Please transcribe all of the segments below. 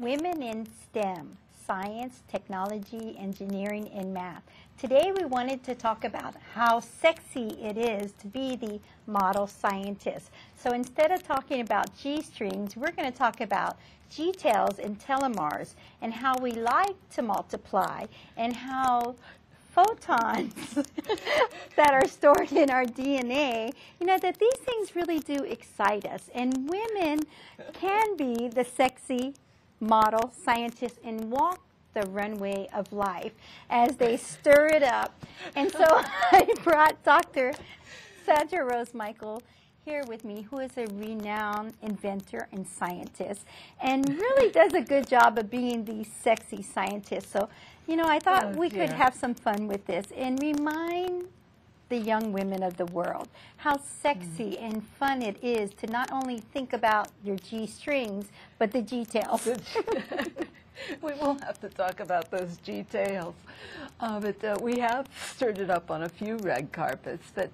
Women in STEM, science, technology, engineering, and math. Today we wanted to talk about how sexy it is to be the model scientist. So instead of talking about G-strings, we're going to talk about G-tails and telomeres and how we like to multiply and how photons that are stored in our DNA, that these things really do excite us. And women can be the sexy model scientists and walk the runway of life as they stir it up. And so I brought Dr. Sandra Rose Michael here with me, who is a renowned inventor and scientist and really does a good job of being the sexy scientist. So, I thought we could have some fun with this and remind the young women of the world how sexy and fun it is to not only think about your G-strings, but the G-tails. We will have to talk about those G-tails. But we have stirred it up on a few red carpets. But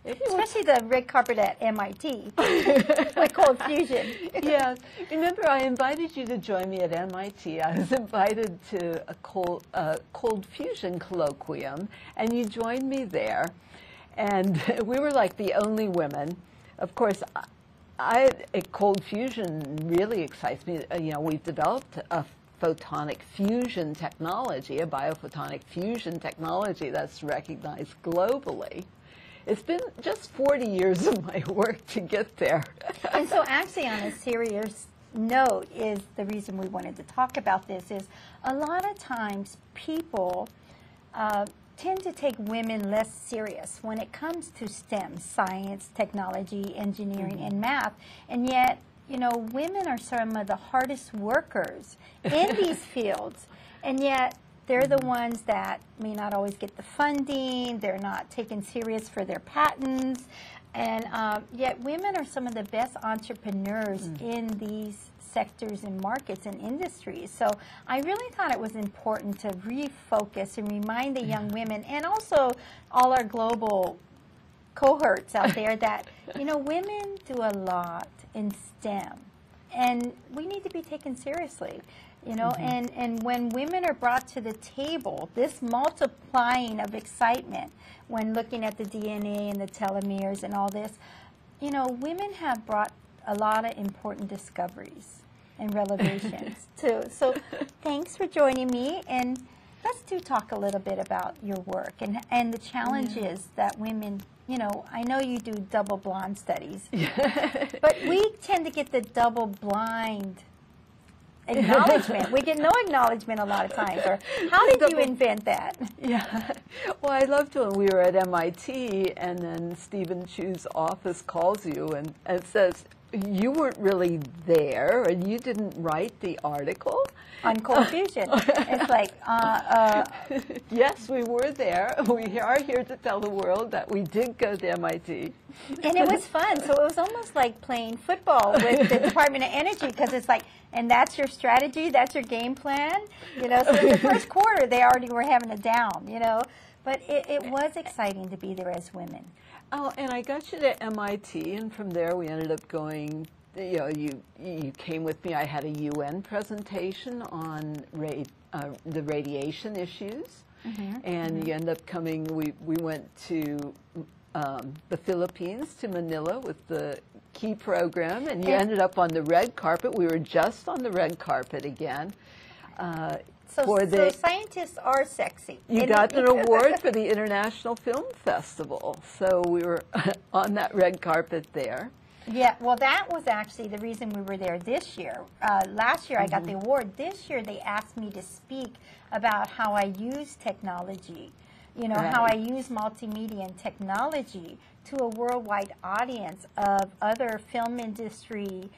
especially the red carpet at MIT with cold fusion. Yes. Remember, I invited you to join me at MIT. I was invited to a cold fusion colloquium, and you joined me there. And we were like the only women. Of course, cold fusion really excites me. We've developed a photonic fusion technology, a biophotonic fusion technology that's recognized globally. It's been just 40 years of my work to get there. And so actually, on a serious note, is the reason we wanted to talk about this is a lot of times people tend to take women less serious when it comes to STEM, science, technology, engineering, and math. And yet, women are some of the hardest workers in these fields. And yet, they're the ones that may not always get the funding, they're not taken serious for their patents, and yet women are some of the best entrepreneurs in these sectors and markets and industries. So I really thought it was important to refocus and remind the young women, and also all our global cohorts out there, that women do a lot in STEM, and we need to be taken seriously. And when women are brought to the table, this multiplying of excitement when looking at the DNA and the telomeres and all this, women have brought a lot of important discoveries and revelations too. So thanks for joining me, and let's talk a little bit about your work and the challenges that women, I know you do double blind studies, but we tend to get the double blind acknowledgement. We get no acknowledgement a lot of times. Or how did you invent that? Yeah. Well, I loved when we were at MIT and then Stephen Chu's office calls you and says, you weren't really there and you didn't write the article on cold fusion. It's like, yes, we were there. We are here to tell the world that we did go to MIT. And it was fun. So it was almost like playing football with the Department of Energy, because it's like, and that's your strategy, that's your game plan. So the first quarter, they already were having a down, But it was exciting to be there as women. Oh, and I got you to MIT, and from there we ended up going, you came with me. I had a UN presentation on the radiation issues, and you ended up coming, we went to the Philippines, to Manila with the key program, and you ended up on the red carpet. We were just on the red carpet again. So scientists are sexy. You got an award for the International Film Festival. So we were on that red carpet there. Yeah, well, that was actually the reason we were there this year. Last year I got the award. This year they asked me to speak about how I use technology, how I use multimedia and technology to a worldwide audience of other film industry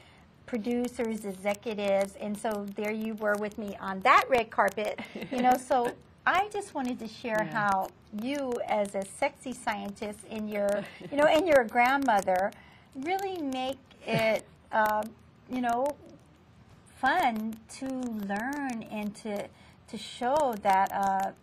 producers, executives, and so there you were with me on that red carpet, so I just wanted to share how you, as a sexy scientist and your, and your grandmother, really make it, fun to learn and to show that,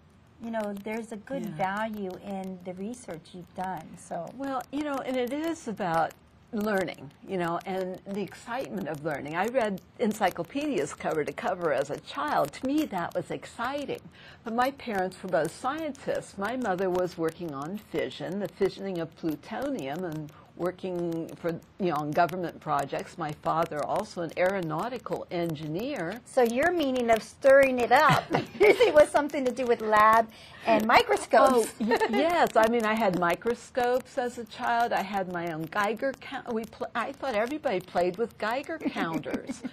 there's a good value in the research you've done. So well, and it is about learning, you know, and the excitement of learning. I read encyclopedias cover to cover as a child. To me, that was exciting. But my parents were both scientists. My mother was working on fission, the fissioning of plutonium, and working for, you know, on government projects. My father also an aeronautical engineer. So your meaning of stirring it up usually was something to do with lab and microscopes. Oh, yes. I mean, I had microscopes as a child. I had my own Geiger count. I thought everybody played with Geiger counters.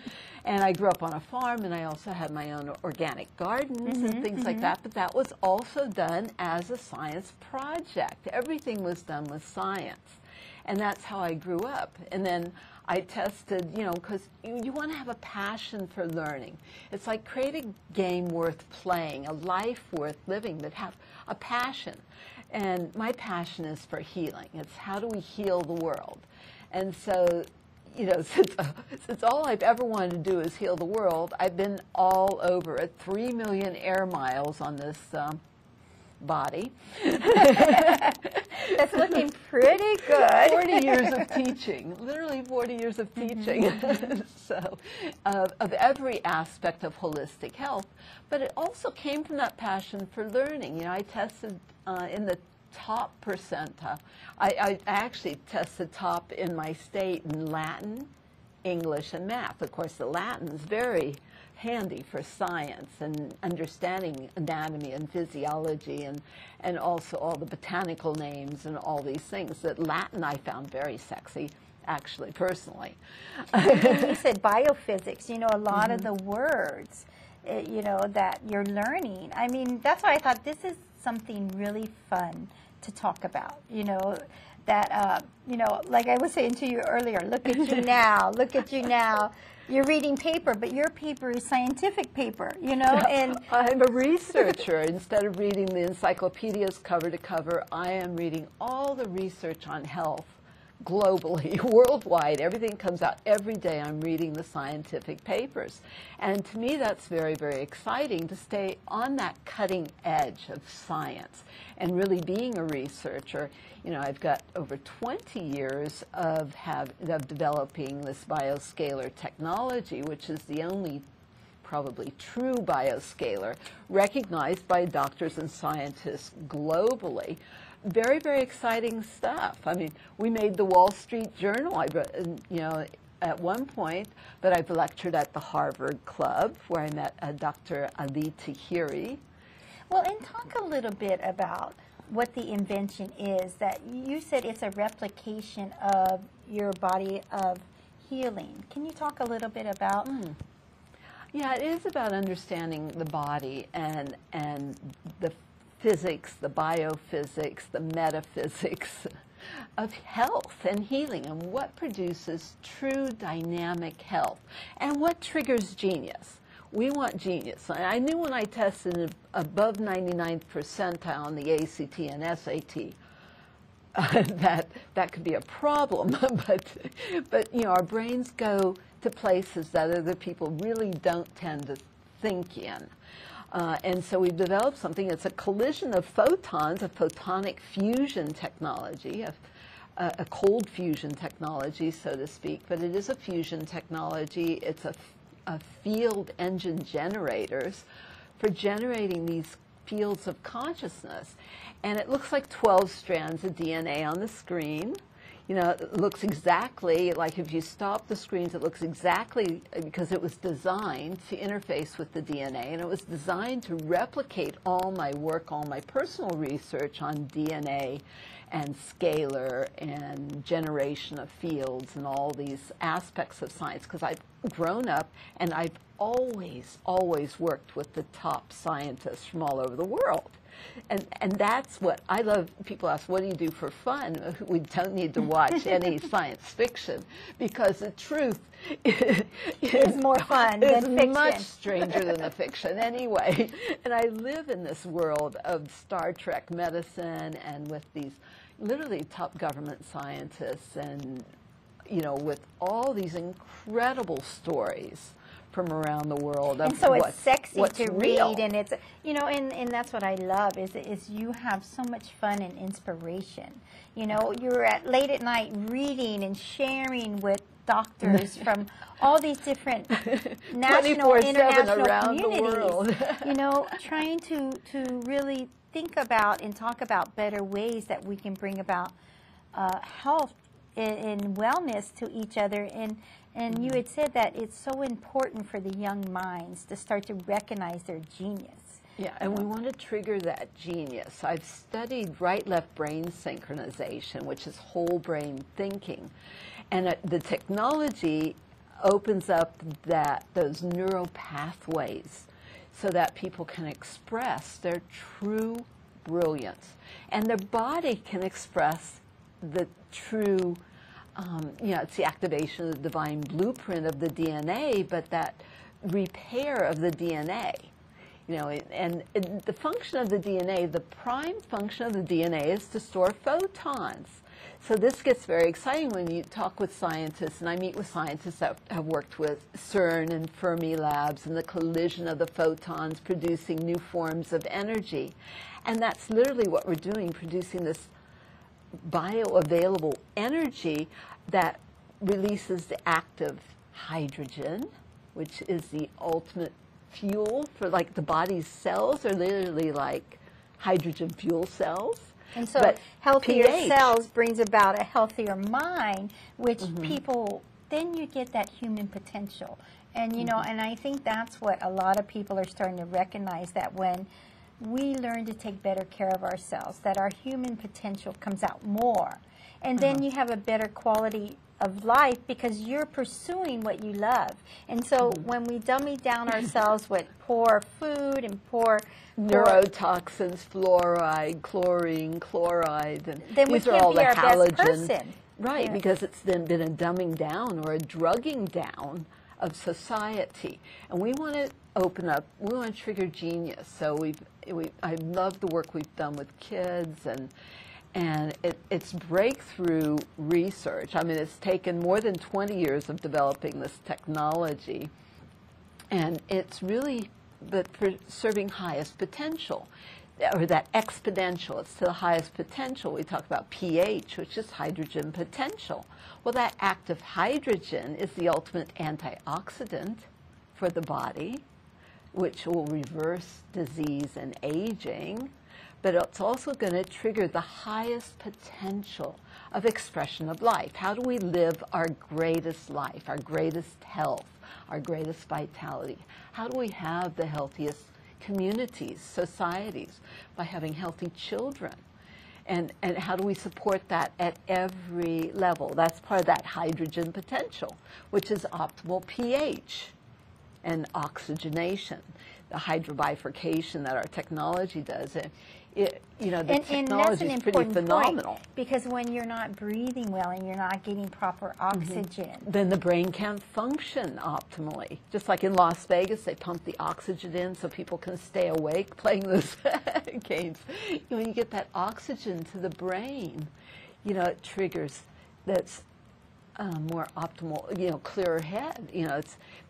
And I grew up on a farm, and I also had my own organic gardens and things like that. But that was also done as a science project. Everything was done with science. And that's how I grew up. And then I tested, you know, because you want to have a passion for learning. It's like create a game worth playing, a life worth living, but have a passion. And my passion is for healing. It's how do we heal the world? And so, you know, since all I've ever wanted to do is heal the world, I've been all over it, 3 million air miles on this body. That's looking pretty good. 40 years of teaching, literally 40 years of teaching. So, of every aspect of holistic health. But it also came from that passion for learning. You know, I tested in the top percentile. I actually tested top in my state in Latin, English, and math. Of course, the Latin's very handy for science and understanding anatomy and physiology and also all the botanical names and all these things. That Latin I found very sexy, actually, personally. And you said biophysics, you know, a lot of the words, you know, that you're learning. I mean, that's why I thought this is something really fun to talk about, you know, that, you know, like I was saying to you earlier, look at you now, look at you now. You're reading paper, but your paper is scientific paper, you know? And I'm a researcher. Instead of reading the encyclopedias cover to cover, I am reading all the research on health globally, worldwide. Everything comes out every day. I'm reading the scientific papers. And to me, that's very, very exciting to stay on that cutting edge of science and really being a researcher. You know, I've got over 20 years of developing this bioscalar technology, which is the only probably true bioscalar recognized by doctors and scientists globally. Very, very exciting stuff. I mean, we made the Wall Street Journal, you know, at one point, but I've lectured at the Harvard Club, where I met Dr. Ali Tahiri. well, and talk a little bit about what the invention is. That you said it's a replication of your body of healing. Can you talk a little bit about? Yeah, it is about understanding the body and the physics, the biophysics, the metaphysics of health and healing, and what produces true dynamic health, and what triggers genius. We want genius. I knew when I tested above 99th percentile on the ACT and SAT that could be a problem, but you know, our brains go to places that other people really don't tend to think in. And so we've developed something. It's a collision of photons, a photonic fusion technology, a cold fusion technology, so to speak, but it is a fusion technology. It's a field engine generators for generating these fields of consciousness. And it looks like 12 strands of DNA on the screen. You know, it looks exactly like, if you stop the screens, it looks exactly, because it was designed to interface with the DNA, and it was designed to replicate all my work, all my personal research on DNA and scalar and generation of fields and all these aspects of science, because I've grown up and I've always worked with the top scientists from all over the world. And that's what I love. People ask, what do you do for fun? We don't need to watch any science fiction, because the truth is more fun than fiction. It's much stranger than the fiction anyway. And I live in this world of Star Trek medicine, and with these literally top government scientists, and you know, with all these incredible stories from around the world. And so it's sexy to real. read, and it's, you know, and that's what I love is you have so much fun and inspiration. You know, you're late at night reading and sharing with doctors from all these different national, international communities. The you know, trying to really think about and talk about better ways that we can bring about health and wellness to each other. And you had said that it's so important for the young minds to start to recognize their genius. Yeah, and we want to trigger that genius. I've studied right-left brain synchronization, which is whole brain thinking. And the technology opens up those neural pathways so that people can express their true brilliance. And their body can express the true, you know, it's the activation of the divine blueprint of the DNA, but that repair of the DNA. You know, and the function of the DNA, the prime function of the DNA is to store photons. So this gets very exciting when you talk with scientists, and I meet with scientists that have worked with CERN and Fermi labs and the collision of the photons producing new forms of energy. And that's literally what we're doing, producing this bioavailable energy that releases the active hydrogen, which is the ultimate fuel for, like, the body's cells are literally like hydrogen fuel cells. And so but healthier pH. cells brings about a healthier mind, which people, then you get that human potential. And, you know, and I think that's what a lot of people are starting to recognize, that when we learn to take better care of ourselves, that our human potential comes out more. And then you have a better quality of life because you're pursuing what you love. And so when we dummy down ourselves with poor food and poor neurotoxins, fluoride, chlorine, chloride, and then these we are can't all be the our halogen. best person. Right, Yeah. because it's then been a dumbing down or a drugging down of society. And we want to open up, we want to trigger genius. So I love the work we've done with kids, and it's breakthrough research. I mean, it's taken more than 20 years of developing this technology, and it's really for serving highest potential, or that exponential. It's to the highest potential. We talk about pH, which is hydrogen potential. Well, that active hydrogen is the ultimate antioxidant for the body, which will reverse disease and aging. But it's also going to trigger the highest potential of expression of life. How do we live our greatest life, our greatest health, our greatest vitality? How do we have the healthiest communities, societies? By having healthy children. And how do we support that at every level? That's part of that hydrogen potential, which is optimal pH and oxygenation, the hydrobifurcation that our technology does. You know, the technology is pretty phenomenal. Point, because when you're not breathing well and you're not getting proper oxygen, then the brain can't function optimally. Just like in Las Vegas, they pump the oxygen in so people can stay awake playing those games. You know, when you get that oxygen to the brain, you know, it triggers that's more optimal, you know, clearer head, you know,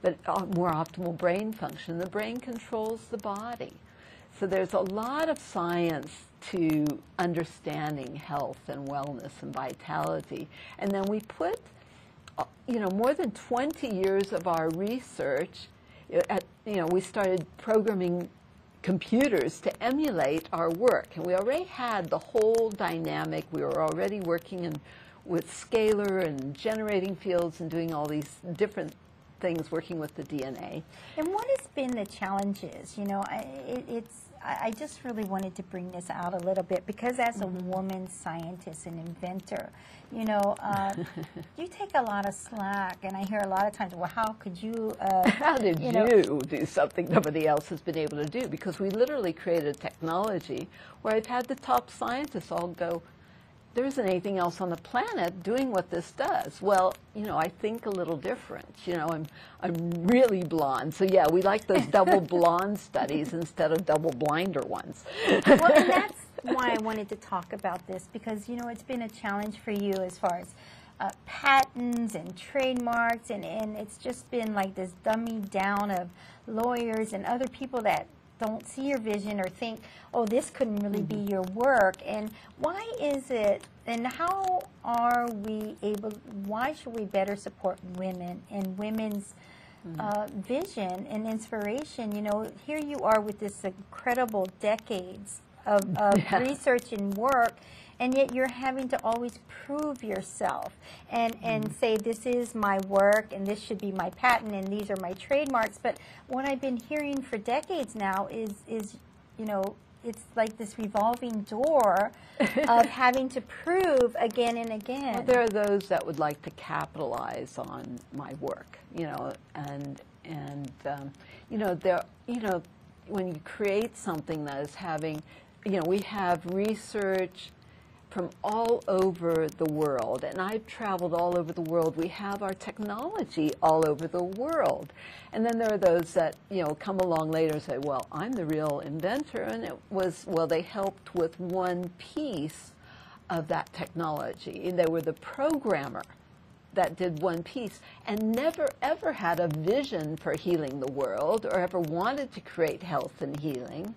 but more optimal brain function. The brain controls the body. So there's a lot of science to understanding health and wellness and vitality. And then we put, you know, more than 20 years of our research, you know, we started programming computers to emulate our work. And we already had the whole dynamic. We were already working with scalar and generating fields and doing all these different things, working with the DNA. And what has been the challenges? You know, I just really wanted to bring this out a little bit because as a woman scientist and inventor, you know, you take a lot of slack, and I hear a lot of times, well, how could you, how did you do something nobody else has been able to do? Because we literally created a technology where I've had the top scientists all go, there isn't anything else on the planet doing what this does. Well, you know, I think a little different. You know, I'm really blonde. So yeah, we like those double blonde studies instead of double blinder ones. Well, and that's why I wanted to talk about this, because, you know, it's been a challenge for you as far as patents and trademarks, and it's just been like this dumbing down of lawyers and other people that don't see your vision or think, oh, this couldn't really be your work. And why is it, and how are we able, why should we better support women and women's vision and inspiration? You know, here you are with this incredible decades of research and work, and yet you're having to always prove yourself and say, this is my work, and this should be my patent, and these are my trademarks. But what I've been hearing for decades now is you know, it's like this revolving door of having to prove again and again. Well, there are those that would like to capitalize on my work, you know, and you know, when you create something that is having, you know, we have research from all over the world, and I've traveled all over the world. We have our technology all over the world. And then there are those that, you know, come along later and say, well, I'm the real inventor, and it was, well, they helped with one piece of that technology. And they were the programmer that did one piece and never ever had a vision for healing the world or ever wanted to create health and healing.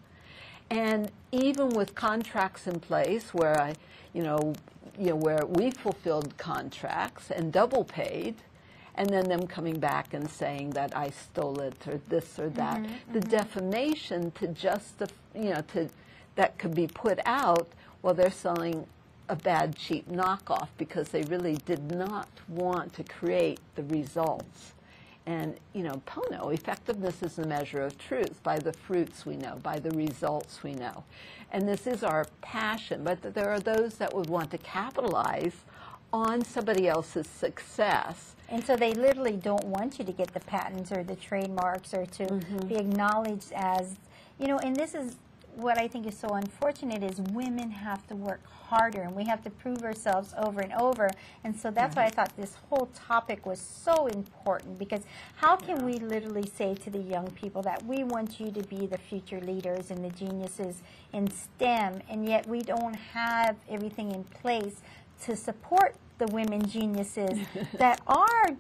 And even with contracts in place where where we fulfilled contracts and double paid, and then them coming back and saying that I stole it or this or that, the defamation to justify, you know, that could be put out while they're selling a bad, cheap knockoff because they really did not want to create the results. And, you know, Pono, effectiveness is the measure of truth. By the fruits we know, by the results we know. And this is our passion, but there are those that would want to capitalize on somebody else's success. And so they literally don't want you to get the patents or the trademarks or to be acknowledged as, you know, and this is what I think is so unfortunate is women have to work harder and we have to prove ourselves over and over. And so that's why I thought this whole topic was so important, because how can we literally say to the young people that we want you to be the future leaders and the geniuses in STEM, and yet we don't have everything in place to support the women geniuses that are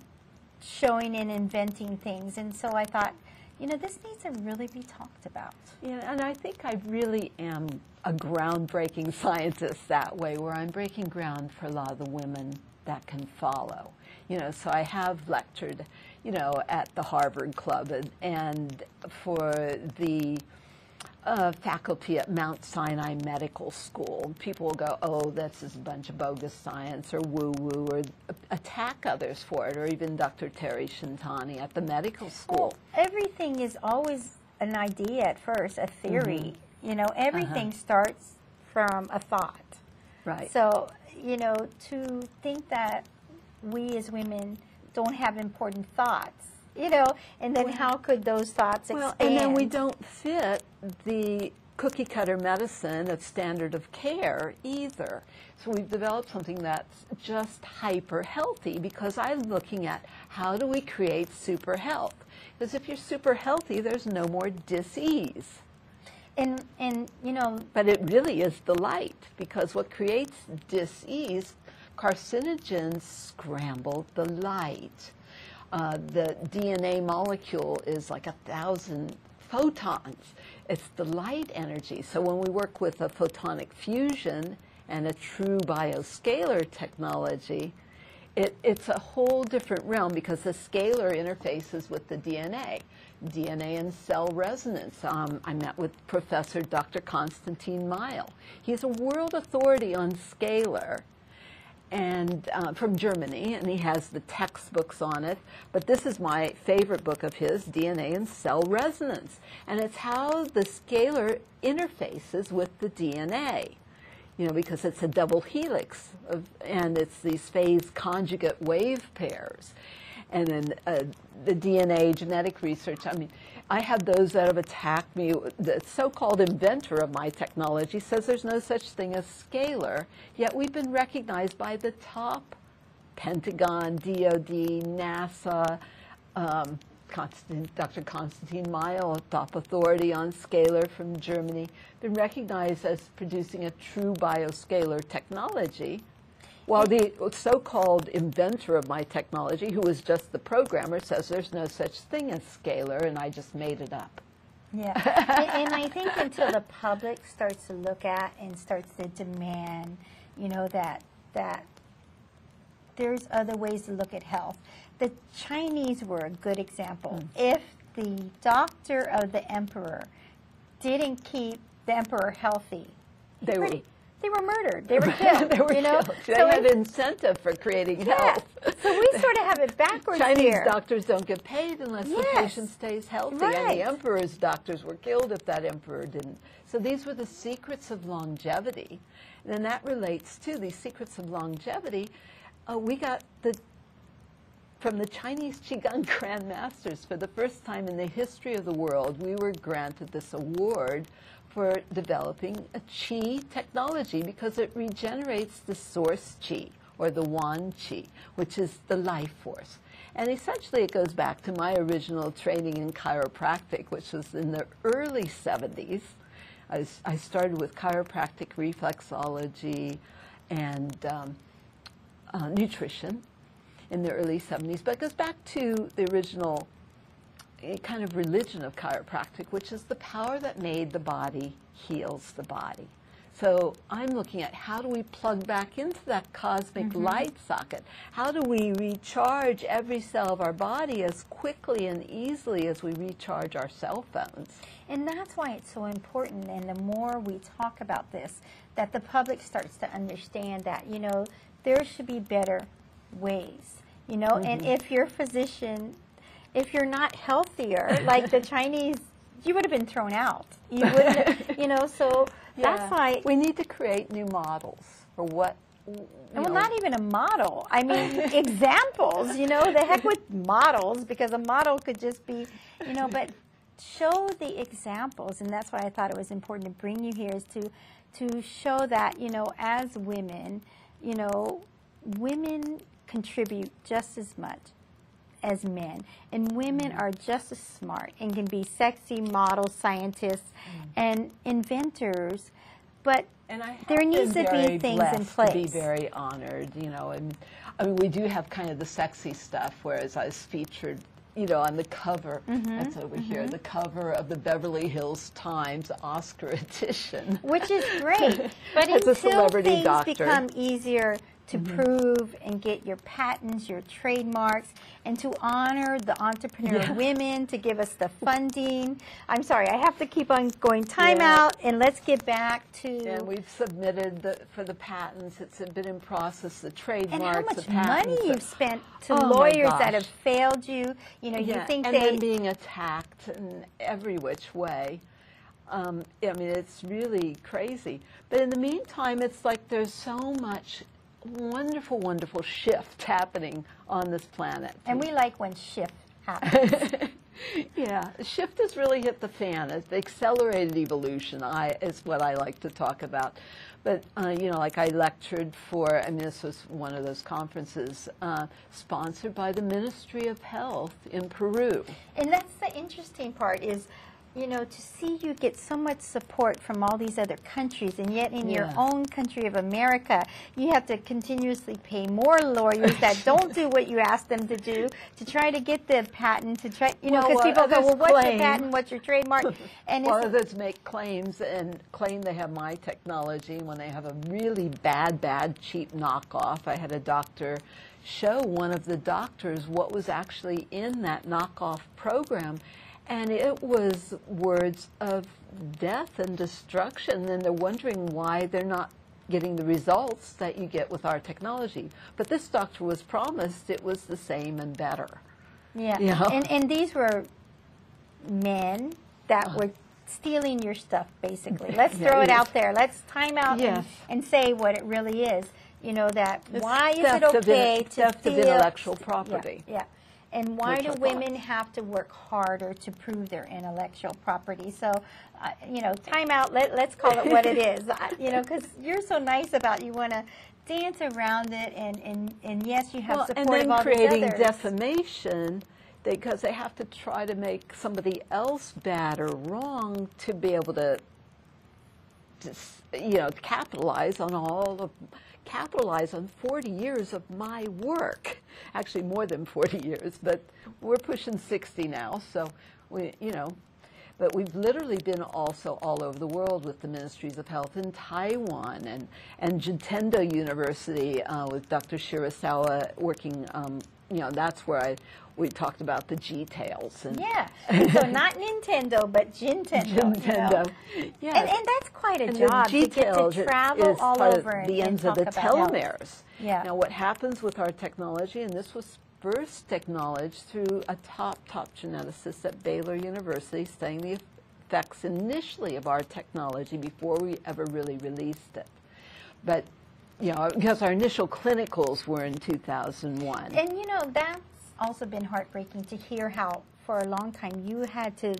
showing and inventing things. And so I thought, you know, this needs to really be talked about. Yeah, and I think I really am a groundbreaking scientist that way, where I'm breaking ground for a lot of the women that can follow. You know, so I have lectured, you know, at the Harvard Club and for the faculty at Mount Sinai Medical School. People will go, oh, this is a bunch of bogus science or woo-woo, or attack others for it, or even Dr. Terry Shintani at the medical school. Well, everything is always an idea at first, a theory. You know, everything starts from a thought. Right. So, you know, to think that we as women don't have important thoughts, you know, and then how could those thoughts expand? And then we don't fit the cookie cutter medicine of standard of care either. So we've developed something that's just hyper healthy, because I'm looking at how do we create super health? Because if you're super healthy, there's no more disease. And you know, but it really is the light, because what creates disease, carcinogens scramble the light. The DNA molecule is like 1,000 photons. It's the light energy. So when we work with a photonic fusion and a true bioscalar technology, it's a whole different realm, because the scalar interfaces with the DNA and cell resonance. I met with Professor Dr. Konstantin Meil. He's a world authority on scalar, and from Germany, and he has the textbooks on it. But this is my favorite book of his, DNA and Cell Resonance. And it's how the scalar interfaces with the DNA, you know, because it's a double helix, and it's these phase conjugate wave pairs. And then the DNA genetic research, I mean, I have those that have attacked me. The so-called inventor of my technology says there's no such thing as scalar, yet we've been recognized by the top Pentagon, DOD, NASA, Dr. Konstantin Meil, top authority on scalar from Germany, been recognized as producing a true bioscalar technology. Well, the so-called inventor of my technology, who was just the programmer, says there's no such thing as scalar, and I just made it up. Yeah, and I think until the public starts to look at and starts to demand, you know, that there's other ways to look at health. The Chinese were a good example. If the doctor of the emperor didn't keep the emperor healthy, they were murdered. They were killed. They were you know? killed. They had incentive for creating health. So we sort of have it backwards Chinese here. doctors don't get paid unless the patient stays healthy. Right. And the emperor's doctors were killed if that emperor didn't. So these were the secrets of longevity. And then that relates to these secrets of longevity. We got from the Chinese Qigong grandmasters. For the first time in the history of the world, we were granted this award for developing a qi technology because it regenerates the source qi, or the Wan qi, which is the life force. And essentially it goes back to my original training in chiropractic, which was in the early 70s. I started with chiropractic reflexology and nutrition in the early 70s, but it goes back to the original kind of religion of chiropractic, which is the power that made the body heals the body. So I'm looking at how do we plug back into that cosmic light socket? How do we recharge every cell of our body as quickly and easily as we recharge our cell phones? And that's why it's so important, and the more we talk about this, that the public starts to understand that, you know, there should be better ways, you know, and if your physician, if you're not healthier, like the Chinese, you would have been thrown out. You wouldn't, you know, so that's why. We need to create new models for what, well, not even a model. I mean, examples, you know, the heck with models, because a model could just be, you know, but show the examples, and that's why I thought it was important to bring you here, is to show that, you know, as women, you know, women contribute just as much as men, and women are just as smart and can be sexy models, scientists, and inventors, but there needs to be things in place. To be very honored, you know, and I mean, we do have kind of the sexy stuff, whereas I was featured, you know, on the cover, that's over here, the cover of the Beverly Hills Times Oscar edition. Which is great, but As a until celebrity things doctor. become easier to prove and get your patents, your trademarks, and to honor the entrepreneur women, to give us the funding. I'm sorry, I have to keep on going. Time out, and let's get back to... And we've submitted for the patents. It's been in process, the trademarks, and how much the patents. money you've spent to lawyers that have failed you. You know, you think and then being attacked in every which way. I mean, it's really crazy. But in the meantime, it's like there's so much wonderful, wonderful shift happening on this planet. And we like when shift happens. Yeah, shift has really hit the fan. It's accelerated evolution is what I like to talk about. But, you know, like I lectured for, I mean, this was one of those conferences sponsored by the Ministry of Health in Peru. And that's the interesting part is, you know, to see you get so much support from all these other countries, and yet in your own country of America, you have to continuously pay more lawyers that don't do what you ask them to do to try to get the patent, to try, you know, because people go, well, what's your patent, what's your trademark? And well, others make claims and claim they have my technology when they have a really bad, cheap knockoff. I had a doctor show one of the doctors what was actually in that knockoff program. And it was words of death and destruction, and they're wondering why they're not getting the results that you get with our technology. But this doctor was promised it was the same and better. Yeah, you know? and these were men that were stealing your stuff, basically. Let's throw it out there. Let's time out and say what it really is. You know, that why is it okay to theft of intellectual property? Yeah. And why do women have to work harder to prove their intellectual property? So, you know, time out, let's call it what it is. You know, because you're so nice about you want to dance around it, and yes, you have support of all these others. And then creating defamation, because they have to try to make somebody else bad or wrong to be able to you know, capitalize on 40 years of my work. Actually, more than 40 years, but we're pushing 60 now. So we, you know, but we've literally been also all over the world with the Ministries of Health in Taiwan and Jintendo University with Dr. Shirasawa working. You know, that's where we talked about the G-tails. And yeah, so not Nintendo, but Jintendo. Jintendo, you know? yeah. And that's quite a job to get to travel all over the ends of the telomeres. Yeah. Now, what happens with our technology, and this was first acknowledged through a top geneticist at Baylor University studying the effects initially of our technology before we ever really released it. But you know, because our initial clinicals were in 2001. And you know, that's also been heartbreaking to hear how for a long time you had to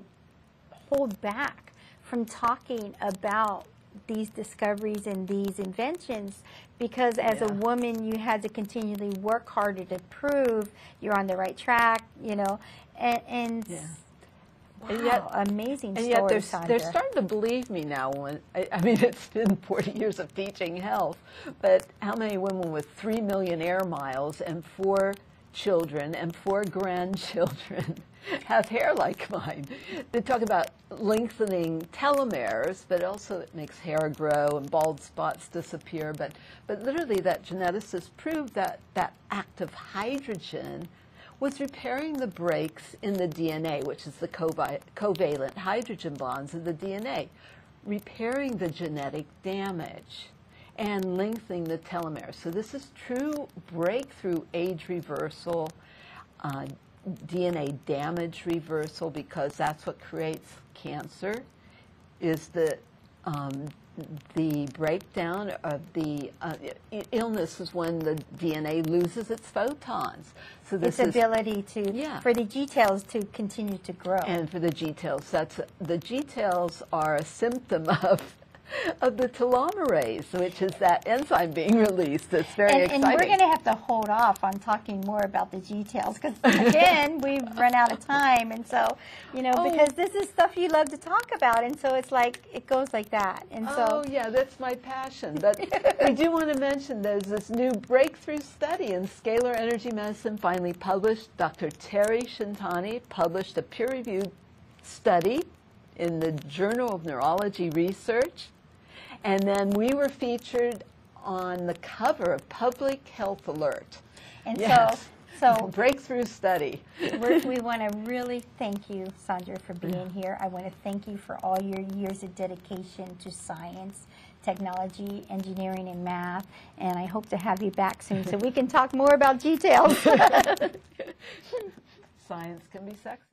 hold back from talking about these discoveries and these inventions because as a woman you had to continually work harder to prove you're on the right track, you know, and wow, and yet, amazing story, and yet Sandra. They're starting to believe me now. When I mean, it's been 40 years of teaching health, but how many women with 3 million air miles and 4 children and 4 grandchildren have hair like mine? They talk about lengthening telomeres, but also it makes hair grow and bald spots disappear. But literally, that geneticist proved that that active hydrogen was repairing the breaks in the DNA, which is the covalent hydrogen bonds in the DNA, repairing the genetic damage and lengthening the telomeres. So this is true breakthrough age reversal, DNA damage reversal, because that's what creates cancer, is the breakdown of the illness is when the DNA loses its photons. So this its ability to, for the G-tails to continue to grow. And for the G-tails, the G-tails are a symptom of the telomerase, which is that enzyme being released. It's very exciting. And we're going to have to hold off on talking more about the G-tails because, again, we've run out of time. And so, you know, because this is stuff you love to talk about. And so it's like, it goes like that. And so, yeah, that's my passion. But we do want to mention there's this new breakthrough study in scalar energy medicine finally published. Dr. Terry Shintani published a peer-reviewed study in the Journal of Neurology Research. And then we were featured on the cover of Public Health Alert. And so breakthrough study. We want to really thank you, Sandra, for being here. I want to thank you for all your years of dedication to science, technology, engineering, and math. And I hope to have you back soon so we can talk more about G-tails. Science can be sexy.